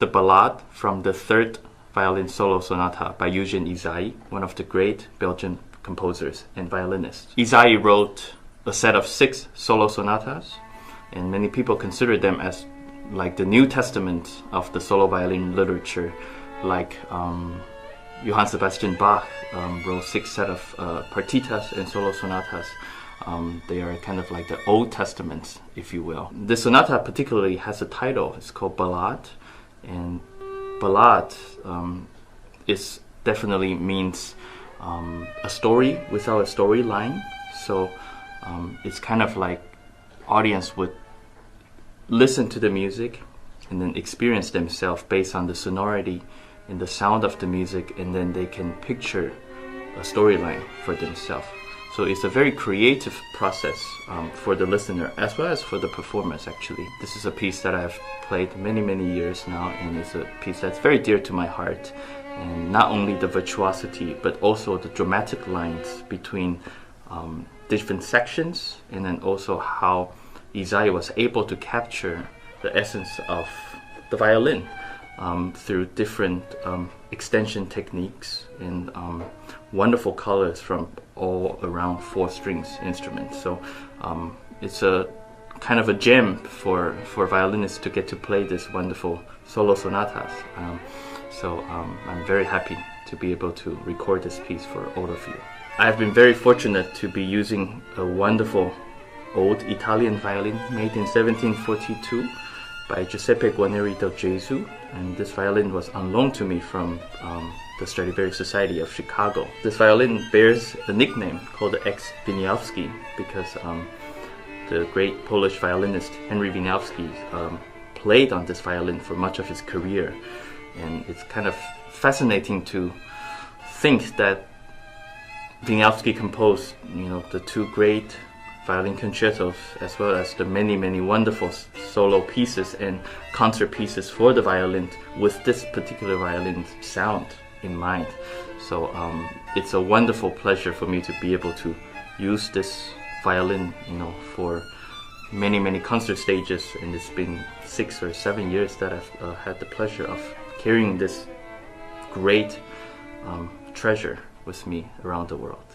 the Ballade from the third violin solo sonata by Eugène Ysaÿe, one of the great Belgian composers and violinists. Ysaÿe wrote a set of 6 solo sonatas, and many people consider them as like the New Testament of the solo violin literature, like Johann Sebastian Bach wrote 6 set of partitas and solo sonatas. They are kind of like the Old Testament, if you will. This sonata particularly has a title. It's called Ballade, and Ballade is definitely means a story without a storyline. So it's kind of like audience would listen to the music and then experience themselves based on the sonority and the sound of the music, and then they can picture a storyline for themselves. So it's a very creative process for the listener as well as for the performers, actually. This is a piece that I've played many years now, and it's a piece that's very dear to my heart. And not only the virtuosity, but also the dramatic lines between different sections, and then also how Ysaÿe was able to capture the essence of the violin through different extension techniques and wonderful colors from all around 4 strings instruments. So it's a kind of a gem for violinists to get to play this wonderful solo sonatas. I'm very happy to be able to record this piece for all of you. I've been very fortunate to be using a wonderful old Italian violin made in 1742 by Giuseppe Guarneri del Gesù, and this violin was on loan to me from the Stradivari Society of Chicago. This violin bears a nickname called the Wieniawski because the great Polish violinist Henryk Wieniawski played on this violin for much of his career, and it's kind of fascinating to think that Wieniawski composed, the 2 great violin concertos, as well as the many wonderful solo pieces and concert pieces for the violin with this particular violin sound in mind. So it's a wonderful pleasure for me to be able to use this violin, for many concert stages, and it's been 6 or 7 years that I've had the pleasure of carrying this great treasure with me around the world.